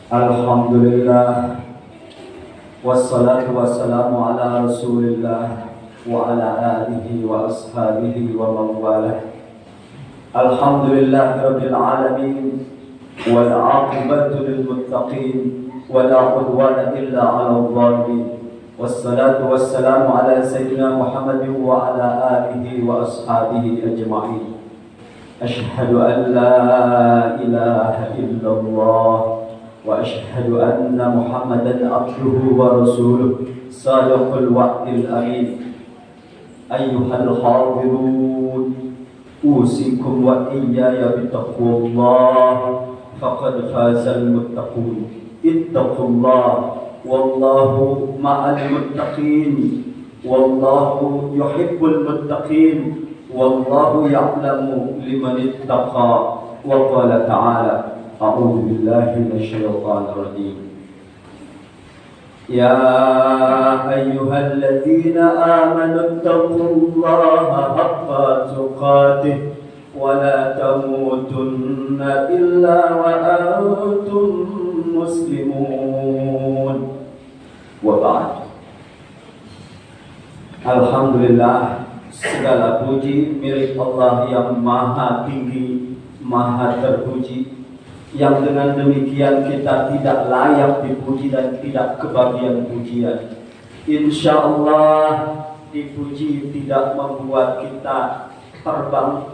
Alhamdulillah wassalatu wassalamu ala Rasulillah wa ala alihi wa ashabihi wa man walah. Alhamdulillah rabbil alamin wal aqibatu lil muttaqin wa la udwana illa 'alal zalimin. Wassalatu wassalamu ala sayyidina Muhammadin wa ala alihi wa ashabihi ajma'in. Ashhadu an la ilaha illallah wa ashhadu anna Muhammadan abduhu wa rasuluh sadiqul wa'dil amin. Ayyuhal hadirun, usikum wa iyaya bittaqwallah faqad fazal muttaqun. Ittaqullah wallahu ma'al muttaqin wallahu yuhibbul muttaqin wallahu ya'lamu liman ittaqa. Wa qala ta'ala a'udzu billahi minasyaitonir rajim. Ya ayyuhalladzina amanu taqullaha haqqa tuqatih wa la tamutunna illa wa antum muslimun. Wa ba'd. Alhamdulillah, segala puji milik Allah yang maha tinggi, maha terpuji, yang dengan demikian kita tidak layak dipuji dan tidak kebagian pujian. Insya Allah dipuji tidak membuat kita terbang,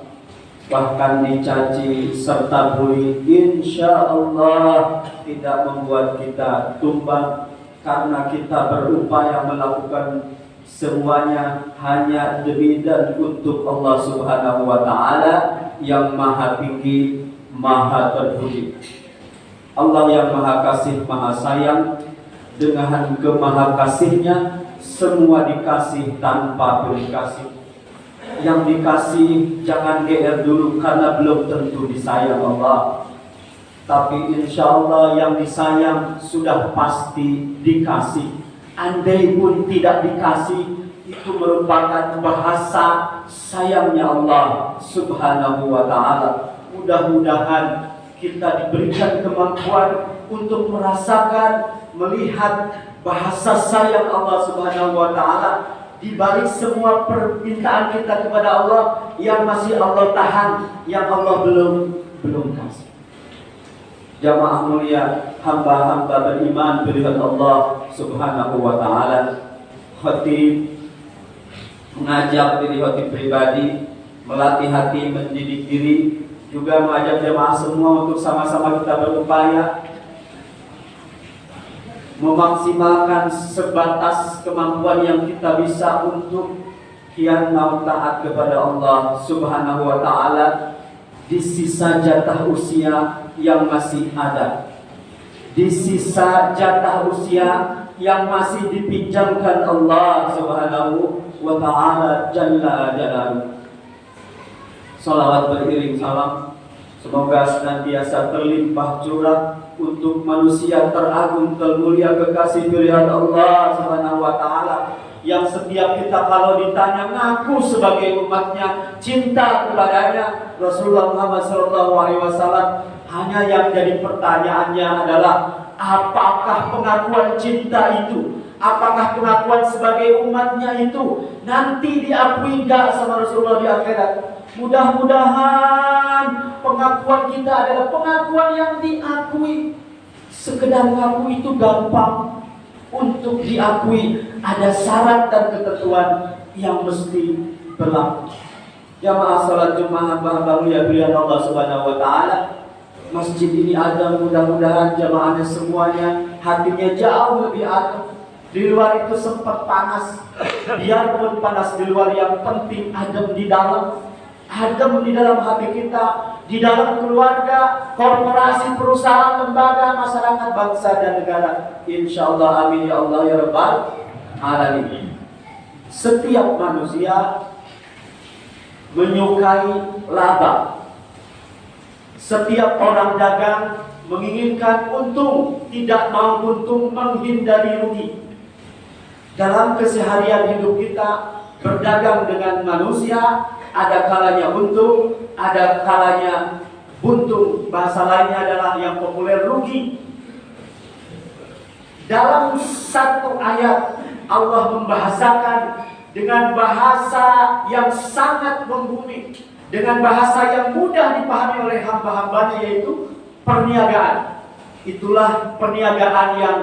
bahkan dicaci serta bully, insya Allah tidak membuat kita tumbang, karena kita berupaya melakukan semuanya hanya demi dan untuk Allah Subhanahu wa Ta'ala yang maha tinggi, maha terpuji. Allah yang maha kasih, maha sayang, dengan kemaha kasihnya semua dikasih tanpa pilih kasih. Yang dikasih jangan GR dulu, karena belum tentu disayang Allah. Tapi insya Allah yang disayang sudah pasti dikasih. Andai pun tidak dikasih, itu merupakan bahasa sayangnya Allah Subhanahu wa Ta'ala. Mudah-mudahan kita diberikan kemampuan untuk merasakan, melihat bahasa sayang Allah Subhanahu wa Ta'ala di balik semua permintaan kita kepada Allah yang masih Allah tahan, yang Allah belum kasih. Jamaah mulia, hamba-hamba beriman melihat Allah Subhanahu wa Ta'ala. Khatib mengajak diri khatib pribadi, melatih hati, mendidik diri, juga mengajak jamaah semua untuk sama-sama kita berupaya memaksimalkan sebatas kemampuan yang kita bisa untuk kian mau taat kepada Allah Subhanahu wa Ta'ala di sisa jatah usia yang masih ada, di sisa jatah usia yang masih dipinjamkan Allah Subhanahu wa Ta'ala Jalla Jalaluhu. Salawat beriring salam semoga senantiasa terlimpah curah untuk manusia teragung, termulia, kekasih pilihan Allah Subhanahu wa Ta'ala, yang setiap kita kalau ditanya ngaku sebagai umatnya, cinta kepadanya Rasulullah Muhammad SAW, hanya yang jadi pertanyaannya adalah apakah pengakuan cinta itu, apakah pengakuan sebagai umatnya itu nanti diakui enggak sama Rasulullah di akhirat. Mudah-mudahan pengakuan kita adalah pengakuan yang diakui. Sekedar ngaku itu gampang, untuk diakui ada syarat dan ketentuan yang mesti berlaku. Jamaah salat Jumat hamba mulia pilihan Allah Subhanahu wa Ta'ala. Masjid ini ada, mudah-mudahan jamaahnya semuanya hatinya jauh lebih adem. Di luar itu sempat panas, biarpun panas di luar, yang penting adem di dalam. Adem di dalam hati kita, di dalam keluarga, korporasi, perusahaan, lembaga, masyarakat, bangsa dan negara. Insya Allah, amin ya Allah ya Rabbal alamin. Setiap manusia menyukai laba. Setiap orang dagang menginginkan untung, tidak mau untung, menghindari rugi. Dalam keseharian hidup kita berdagang dengan manusia, ada kalanya untung, ada kalanya buntung. Bahasa lainnya adalah yang populer rugi. Dalam satu ayat Allah membahasakan dengan bahasa yang sangat membumi, dengan bahasa yang mudah dipahami oleh hamba-hambanya, yaitu perniagaan. Itulah perniagaan yang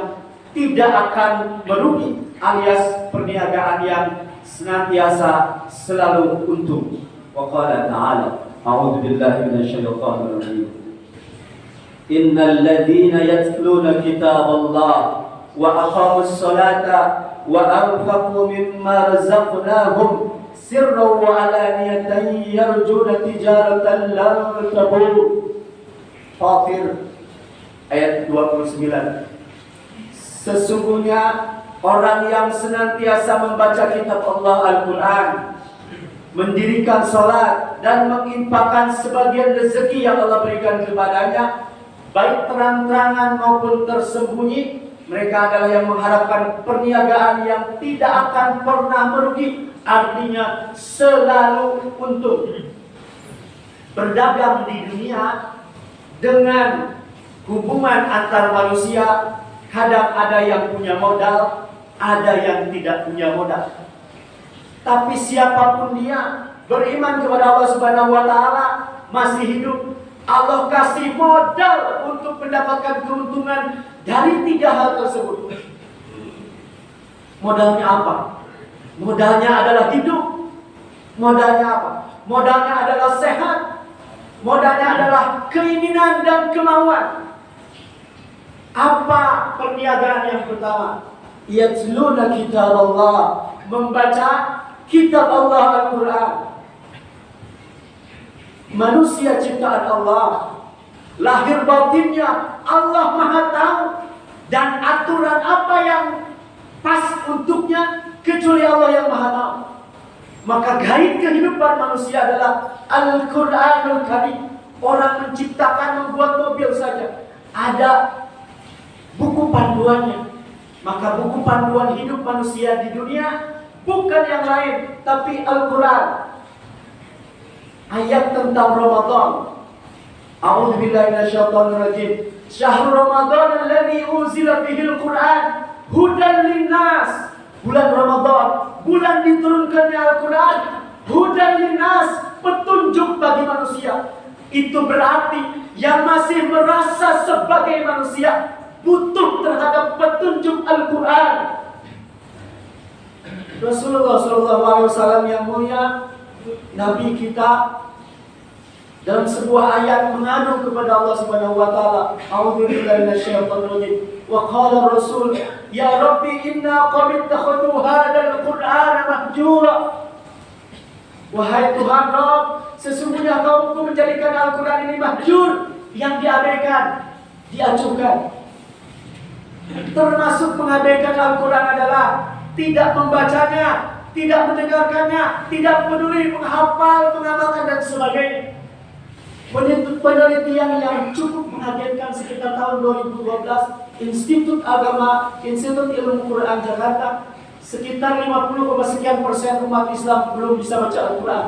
tidak akan merugi, alias perniagaan yang senantiasa selalu untung. Wa qala ta'ala, a'udzu billahi minasyaitonir rajim. Innal ladzina yatluna kitaballah wa aqamus salata wa anfaqu mimma razaqnahum sirran wa alaniyatan yarjuna tijaratan lan tabur. Fatir ayat 29. Sesungguhnya orang yang senantiasa membaca kitab Allah Al-Quran, mendirikan salat dan menginfakkan sebagian rezeki yang Allah berikan kepadanya, baik terang-terangan maupun tersembunyi, mereka adalah yang mengharapkan perniagaan yang tidak akan pernah merugi, artinya selalu untung. Berdagang di dunia dengan hubungan antar manusia, kadang ada yang punya modal, ada yang tidak punya modal. Tapi siapapun dia beriman kepada Allah Subhanahu wa taala, masih hidup, Allah kasih modal untuk mendapatkan keuntungan dari tiga hal tersebut. Modalnya apa? Modalnya adalah hidup. Modalnya apa? Modalnya adalah sehat. Modalnya adalah keinginan dan kemauan. Apa perniagaan yang pertama? Yatluna kitab Allah, membaca kitab Allah Al-Quran. Manusia ciptaan Allah, lahir batinnya Allah Maha tahu, dan aturan apa yang pas untuknya kecuali Allah yang Maha tahu. Maka gaib kehidupan manusia adalah Al-Quranul Karim. Orang menciptakan, membuat mobil saja ada buku panduannya. Maka buku panduan hidup manusia di dunia bukan yang lain, tapi Al-Quran. Ayat tentang Ramadan. A'udzu billahi minasyaitonir rajim. Syahrul Ramadan alladzi unzila fihil Qur'an hudan linnas. Bulan Ramadan, bulan diturunkannya Al-Quran, hudan linnas, petunjuk bagi manusia. Itu berarti yang masih merasa sebagai manusia butuh terhadap petunjuk Al-Quran. Rasulullah SAW yang mulia, Nabi kita, dalam sebuah ayat mengadu kepada Allah Subhanahu wa taala. A'udzu billahi minasyaitonir rajim. Wa qala Rasul, ya Rabbi inna qad ittakhadhu hadzal Qur'ana mahjura. Wahai Tuhan Rabb, sesungguhnya kaumku menjadikan Al-Quran ini mahjur, yang diabaikan, diacuhkan. Termasuk mengabaikan Al-Quran adalah tidak membacanya, tidak mendengarkannya, tidak peduli menghafal, mengamalkan dan sebagainya. Penelitian yang cukup mengagetkan sekitar tahun 2012, Institut Ilmu Quran Jakarta, sekitar 50,sekian% umat Islam belum bisa baca Al-Quran.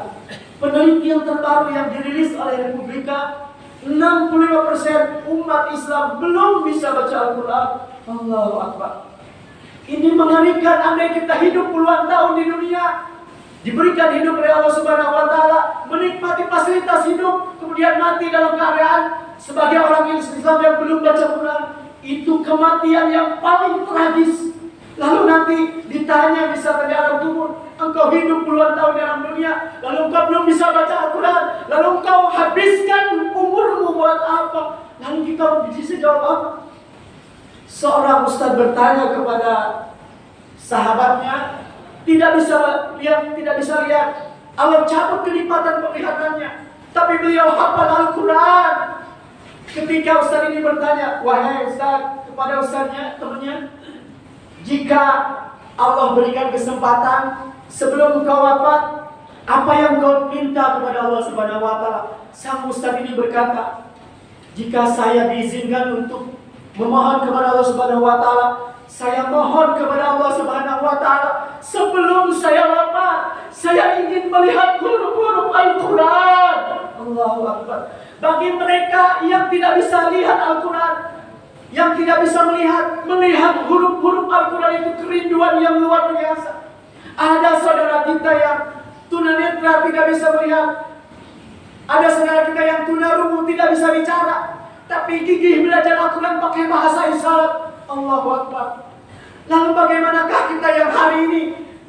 Penelitian terbaru yang dirilis oleh Republika, 65% umat Islam belum bisa baca Al-Quran. Allahu Akbar. Ini mengerikan. Andai kita hidup puluhan tahun di dunia, diberikan hidup oleh Allah Subhanahu wa taala, menikmati fasilitas hidup, kemudian mati dalam keadaan sebagai orang Islam yang belum baca Quran, itu kematian yang paling tragis. Lalu nanti ditanya bisa di alam kubur, engkau hidup puluhan tahun dalam dunia, lalu engkau belum bisa baca Al-Quran, lalu engkau habiskan umurmu buat apa? Lalu kita bisa jawab apa? Seorang ustaz bertanya kepada sahabatnya, tidak bisa lihat. Allah cabut kelipatan penglihatannya, tapi beliau hafal Al-Quran. Ketika ustaz ini bertanya, wahai ustaz, kepada ustaznya, temannya, jika Allah berikan kesempatan sebelum engkau wafat, apa yang kau minta kepada Allah Subhanahu wa taala? Sang ustaz ini berkata, jika saya diizinkan untuk memohon kepada Allah Subhanahu wa taala, saya mohon kepada Allah Subhanahu wa taala sebelum saya wafat, saya ingin melihat huruf-huruf Al-Quran. Allahu Akbar. Bagi mereka yang tidak bisa lihat Al-Quran, yang tidak bisa melihat huruf-huruf Al-Quran itu kerinduan yang luar biasa. Ada saudara kita yang tunanetra tidak bisa melihat. Ada saudara kita yang tunarungu tidak bisa bicara, tapi gigih belajar Al-Quran pakai bahasa isyarat. Allahu Akbar. Lalu bagaimanakah kita yang hari ini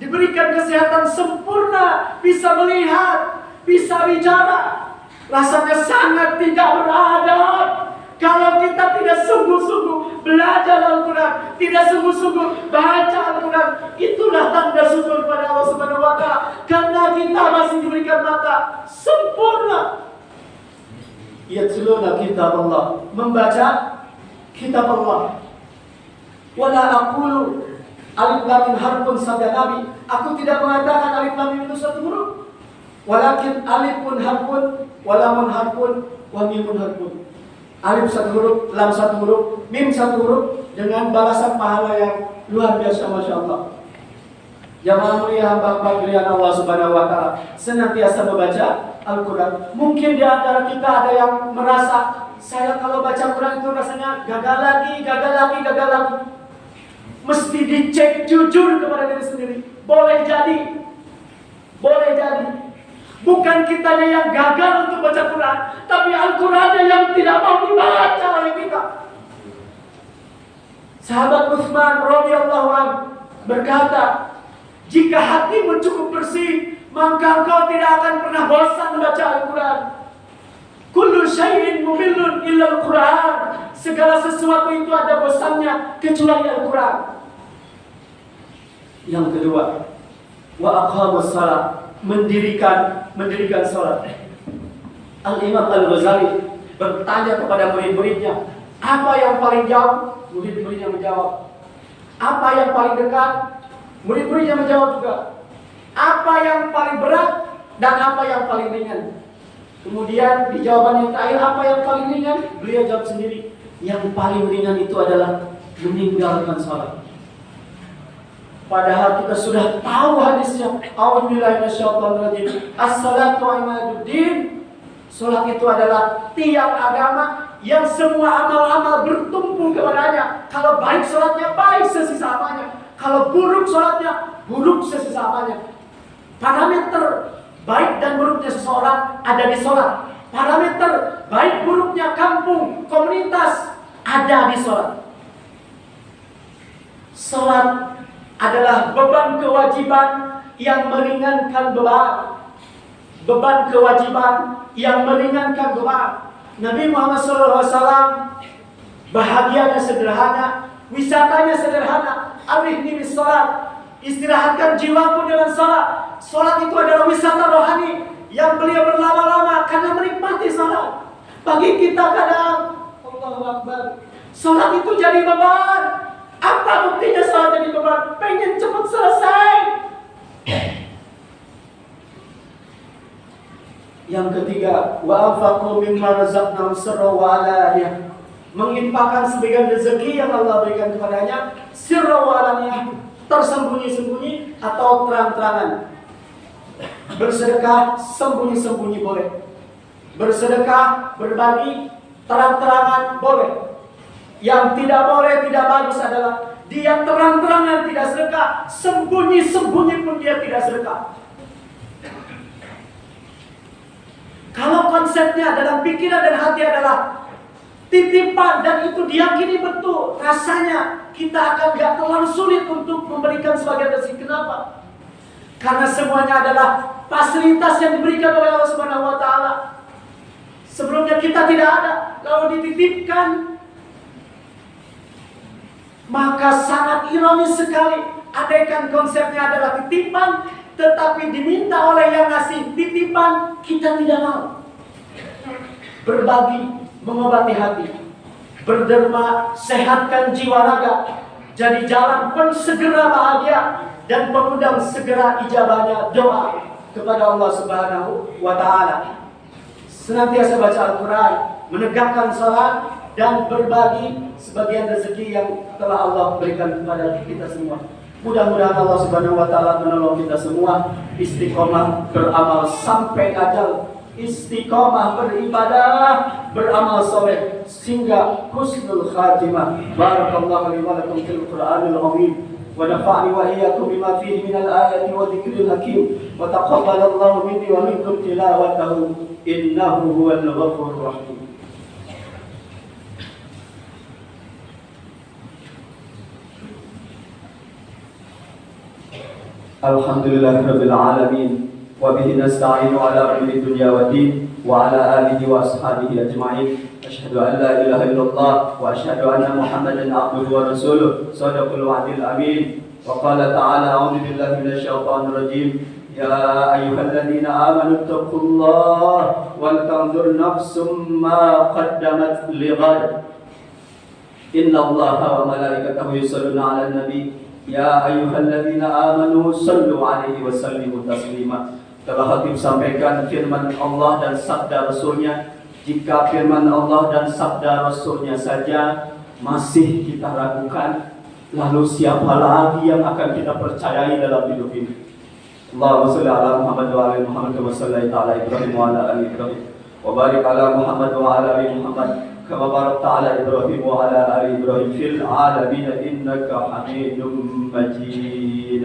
diberikan kesehatan sempurna, bisa melihat, bisa bicara? Rasanya sangat tidak beradab kalau kita tidak sungguh-sungguh belajar Al-Quran, tidak sungguh-sungguh baca Al-Quran. Itulah tanda syukur pada Allah Subhanahu wa Ta'ala, karena kita masih diberikan mata sempurna. Yatluna kitab Allah, membaca kitab Allah. Wala aqulu alif lam mim harfun sabda Nabi. Aku tidak mengatakan alif lam mim itu satu huruf. Walakin alifun harfun, walamun harfun, wa mimun harfun. Alif satu huruf, lam satu huruf, mim satu huruf, dengan balasan pahala yang luar biasa, Masya Allah. Jamaah mulia hamba-hamba pilihan Allah Subhanahu wa Ta'ala, senantiasa membaca Al-Quran. Mungkin di antara kita ada yang merasa, saya kalau baca Quran itu rasanya gagal lagi. Mesti dicek jujur kepada diri sendiri. Boleh jadi. Bukan kitanya yang gagal untuk baca Quran, tapi Al-Qurannya yang tidak mau dibaca oleh kita. Sahabat Utsman radhiyallahu anhu berkata, jika hatimu cukup bersih, maka engkau tidak akan pernah bosan membaca Al-Quran. Kullu syai'in mumillun illa Al-Quran. Segala sesuatu itu ada bosannya kecuali Al-Quran. Yang kedua, wa aqamus shalah, mendirikan salat. Al-Imam Al-Ghazali bertanya kepada murid-muridnya, apa yang paling jauh? Murid-muridnya menjawab. Apa yang paling dekat? Murid-muridnya menjawab juga. Apa yang paling berat dan apa yang paling ringan? Kemudian di jawaban yang terakhir, apa yang paling ringan? Beliau jawab sendiri, yang paling ringan itu adalah meninggalkan salat. Padahal kita sudah tahu hadisnya. A'udzubillahi minasyaitonirrajim. As-salatu imaduddin. Salat itu adalah tiang agama yang semua amal-amal bertumpu kepadanya. Kalau baik salatnya, baik sesisa amalnya. Kalau buruk salatnya, buruk sesisa amalnya. Parameter baik dan buruknya seseorang ada di salat. Parameter baik buruknya kampung, komunitas ada di salat. Salat adalah beban kewajiban yang meringankan beban. Beban kewajiban yang meringankan beban. Nabi Muhammad SAW bahagianya sederhana, wisatanya sederhana. Arihni bis salat, istirahatkan jiwaku dengan salat. Salat itu adalah wisata rohani yang beliau berlama-lama karena menikmati salat. Bagi kita kadang, Allahu Akbar, salat itu jadi beban. Apa buktinya salat jadi beban? Pengen cepat selesai. Yang ketiga, wa anfaqu mimma razaqnahum sirran wa alaniyah, menginfakkan sebagian rezeki yang Allah berikan kepadanya sirran wa alaniyah, tersembunyi-sembunyi atau terang-terangan. Bersedekah sembunyi-sembunyi boleh. Bersedekah, berbagi, terang-terangan boleh. Yang tidak boleh, tidak bagus adalah dia terang-terangan tidak sedekah, sembunyi-sembunyi pun dia tidak sedekah. Kalau konsepnya dalam pikiran dan hati adalah titipan dan itu diyakini betul, rasanya kita akan gak terlalu sulit untuk memberikan sebagian rezeki. Kenapa? Karena semuanya adalah fasilitas yang diberikan oleh Allah Subhanahu wa Ta'ala. Sebelumnya kita tidak ada, lalu dititipkan. Maka sangat ironis sekali, andaikan konsepnya adalah titipan, tetapi diminta oleh yang ngasih titipan, kita tidak mau. Berbagi, mengobati hati. Berderma, sehatkan jiwa raga. Jadi jalan pun segera bahagia dan pengundang segera ijabahnya doa kepada Allah Subhanahu wa Ta'ala. Senantiasa baca Al-Quran, menegakkan salat, dan berbagi sebagian rezeki yang telah Allah berikan kepada kita semua. Mudah-mudahan Allah Subhanahu wa Ta'ala menolong kita semua istiqomah beramal sampai ajal istiqamah beribadah, beramal soleh sehingga husnul khatimah. Barakallahu li wa lakum fil Qur'anil azim wa nafa'ani wa iyyakum bima fihi minal ayati wa dzikril hakim wa taqabbalallahu minni wa minkum tilawatahu innahu huwal ghafurur rahim. Alhamdulillahirabbil alamin wa bihi nasta'inu ala umuri dunya waddin wa ala alihi wa ashabihi ajma'in. Asyhadu an la ilaha illallah wa asyhadu anna Muhammadan abduhu wa rasuluh. Shadaqal wa'dil amin. Wa qala ta'ala a'udzu billahi minasy syaithanir rajim. Ya ayyuhalladzina amanu taqullaha wal tanzur nafsum ma qaddamat lighad. Innallaha wa malaikatahu yusholluna 'alan nabi. Ya ayyuhalladzina amanu sallu alaihi wa sallimu taslima. Telah Khatib sampaikan firman Allah dan sabda Rasulnya. Jika firman Allah dan sabda Rasulnya saja masih kita ragukan, lalu siapa lagi yang akan kita percayai dalam hidup ini? Allahumma shalli ala Muhammad wa ala Muhammad wa salli ala Ibrahim wa ala ali Ibrahim wa barik ala Muhammad wa ala ali Muhammad kama barakta ala Ibrahim wa ala ali Ibrahim fil alamin innaka Hamidum Majid.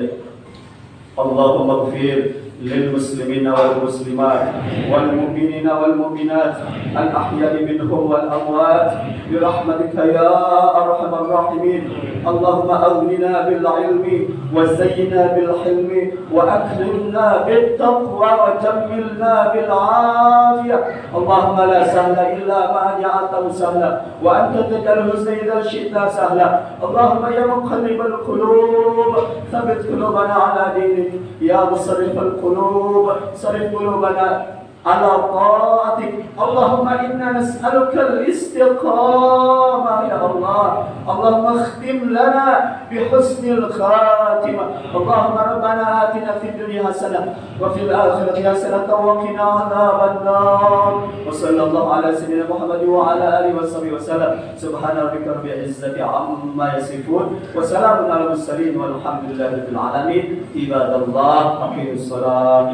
Allahumma ighfir للمسلمين والمسلمات والمؤمنين والمؤمنات الأحياء منهم والأموات برحمتك يا أرحم الراحمين. اللهم أغننا بالعلم وزينا بالحلم وأكرمنا بالتقوى وجملنا بالعافية. اللهم لا سهل إلا ما جعلته سهلا وأنت تجعل الحزن إذا شئت سهلا. اللهم يا مقلب القلوب ثبت قلوبنا على دينك. يا مصرف القلوب صرف قلوبنا على طاعتك. اللهم إنا نسألك الاستقامة يا الله. اللهم اختم لنا بحسن الخاتمة. اللهم ربنا آتنا في الدنيا حسنة وفي الآخرة حسنة وقنا عذاب النار. وصلى الله على سيدنا محمد وعلى آله وصحبه وسلم. سبحان ربك رب العزة عما يصفون وسلام على المرسلين والحمد لله رب العالمين. عباد الله أقيموا الصلاة.